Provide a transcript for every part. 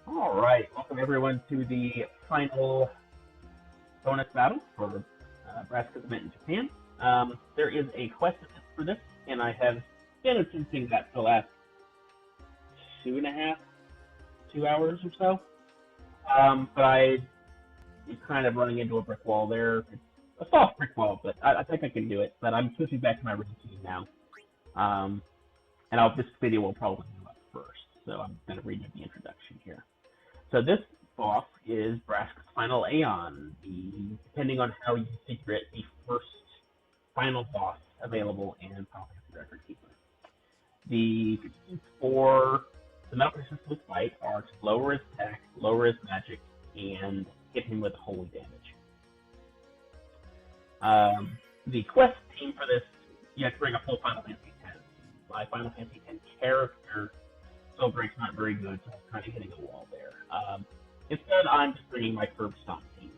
All right, welcome everyone to the final bonus battle for Braska's event in Japan. There is a quest for this, and I have been attempting that for the last 2 hours or so. But I'm kind of running into a brick wall there. It's a soft brick wall, but I think I can do it. But I'm switching back to my routine now. And this video will probably come up first, so I'm going to read you the introduction here. So this boss is Braska's final Aeon, depending on how you figure it, the first final boss available in Final Fantasy Record Keeper. The conditions for the metal resistance fight are to lower his attack, lower his magic, and hit him with holy damage. The quest team for this, you have to bring a full Final Fantasy X. My Final Fantasy X character Soulbreak's not very good, so I'm kind of hitting a wall there. Instead, I'm just bringing my Curb Stomp team.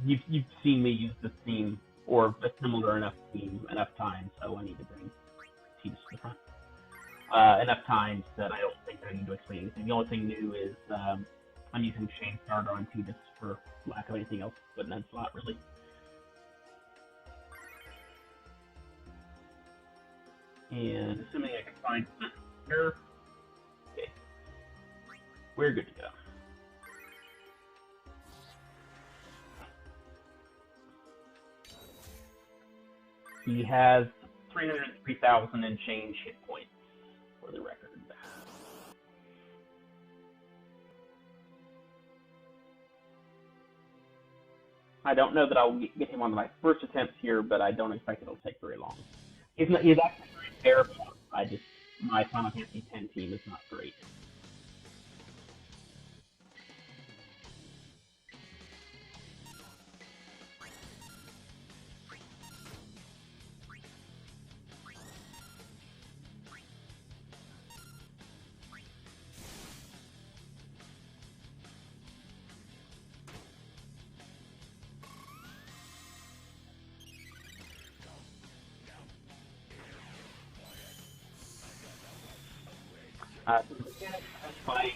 You've seen me use this theme, or a similar enough theme, enough times, so I need to bring teams to the front. Enough times that I don't think I need to explain anything. The only thing new is I'm using Shane Starter on Tidus for lack of anything else but an end slot, really. And assuming I can find here, okay, we're good to go. He has 303,000 and change hit points for the record. I don't know that I'll get him on my first attempt here, but I don't expect it'll take very long. He's actually very terrible. My Final Fantasy X team is not great. Fight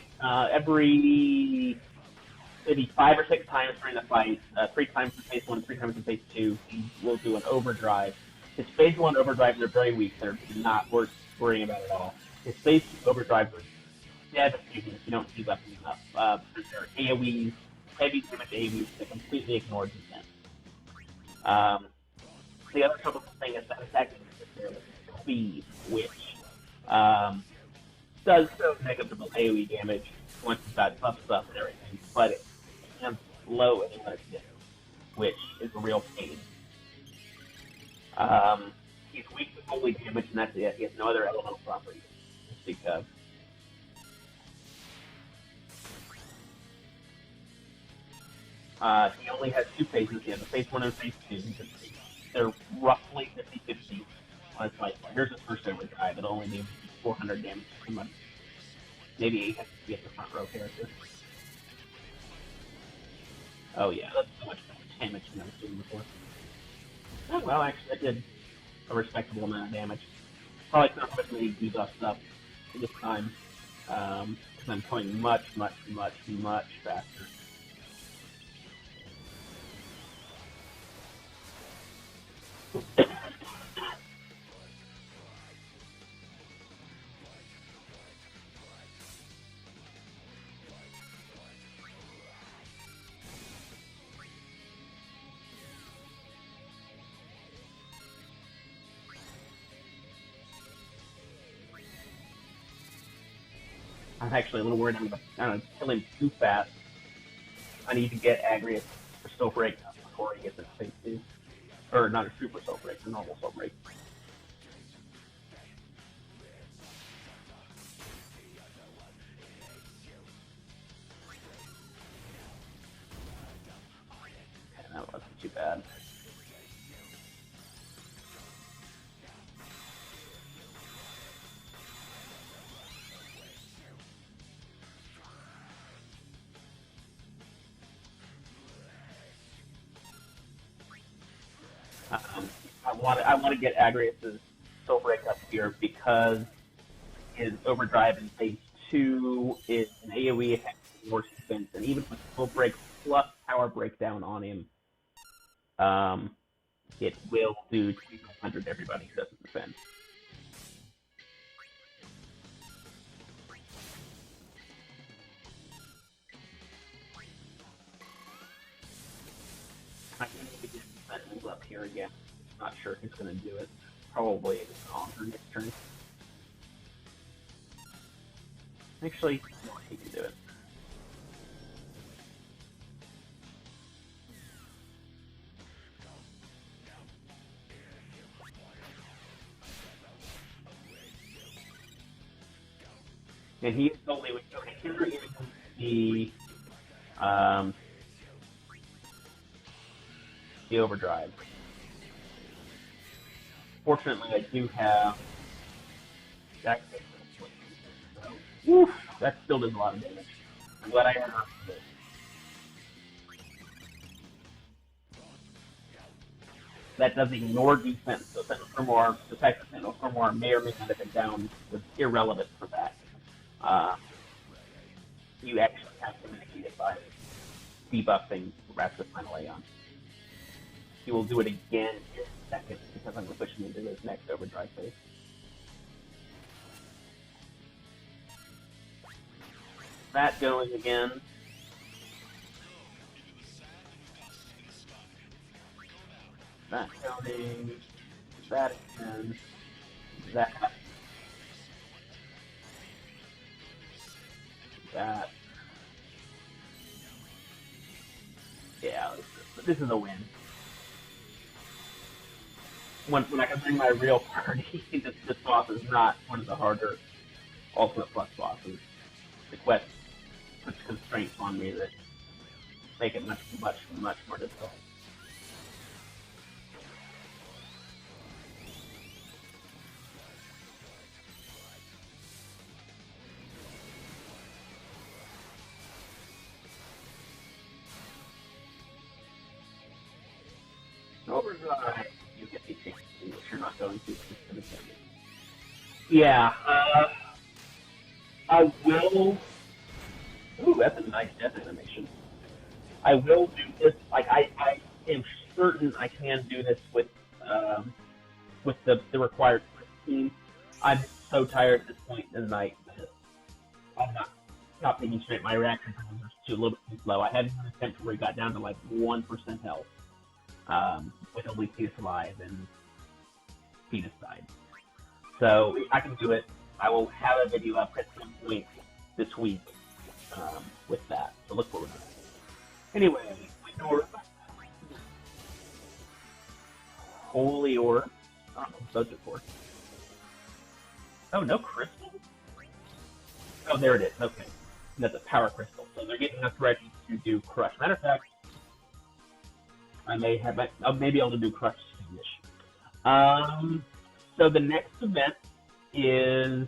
every maybe 5 or 6 times during the fight, 3 times in phase 1, 3 times in phase 2, he will do an overdrive. His phase 1 overdrives are very weak, they're not worth worrying about at all. His phase 2 overdrive is devastating if you don't see weapons enough. There are AoEs, heavy damage AoEs that completely ignore defense. The other troublesome thing is that attack is speed, which does so negligible AoE damage once it's got buffs up and everything, but it can slow it when it's hit, which is a real pain. He's weak to holy damage, and that's it. He has no other elemental properties to speak of. He only has 2 phases. He has a phase 1 and phase 2. They're roughly 50-50 on his fight. Here's his first overdrive. It'll only do 400 damage per month. Maybe 800 to get the front row character. Oh yeah, that's so much damage than I was doing before. Oh well, actually I did a respectable amount of damage. Probably not as many debuffs up this time, because I'm playing much faster. I'm actually a little worried I'm going to kill him too fast. I need to get Agrius for Soul Break before he gets his phase 2. Or not a super Soul Break, a normal Soul Break. Okay, that wasn't too bad. I want to get Agrius's Soul Break up here because is Overdrive in Phase 2 is an AoE attack more defense, and even with full break plus power breakdown on him, it will do 200 to everybody who doesn't defend. I'm going to begin that move up here again. Not sure who's going to do it. Probably Conquer next turn. Actually, no, he can do it. And he is totally with here is the Overdrive. Fortunately, I do have that. Woof, that still does a lot of damage. I'm glad I got enough of it. That does ignore defense, so Sentinel Grimoire, the fact that Sentinel Grimoire may or may not have been down was irrelevant for that. You actually have to mitigate it by debuffing Braska's final Aeon. He will do it again in a second because I'm going to push him into his next Overdrive phase. That going again. That going. That again. That. That. Yeah, this is a win. When I can bring my real party, this boss is not one of the harder Ultimate Plus bosses. The quest puts constraints on me that make it much more difficult. Overdrive, you get a chance to, if you're not going to specific. Yeah, I will. Ooh, that's a nice death animation. I will do this. Like I am certain I can do this with the required team. I'm so tired at this point in the night that I'm not thinking straight. My reaction times are too a little bit too slow. I had an attempt where it got down to like 1% health, with only 2 alive and Fetus died. So I can do it. I will have a video up at some point this week with that. So look forward to that. Anyway, Holy Orb. I don't know what those are for. Oh, no crystal? Oh, there it is. Okay. That's a power crystal. So they're getting us ready to do Crush. Matter of fact, I may have, maybe able to do Crush finish. So the next event is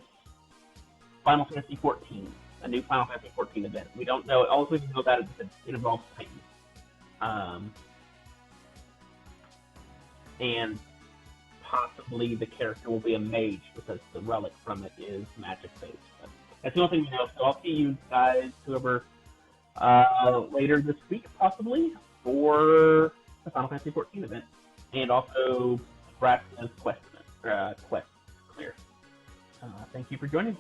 Final Fantasy 14, a new Final Fantasy 14 event. We don't know. All we know about it is that it involves Titan. And possibly the character will be a mage because the relic from it is magic-based. But that's the only thing we know. So I'll see you guys, whoever, later this week, possibly, for the Final Fantasy 14 event. And also Braska's quest clear. Thank you for joining me.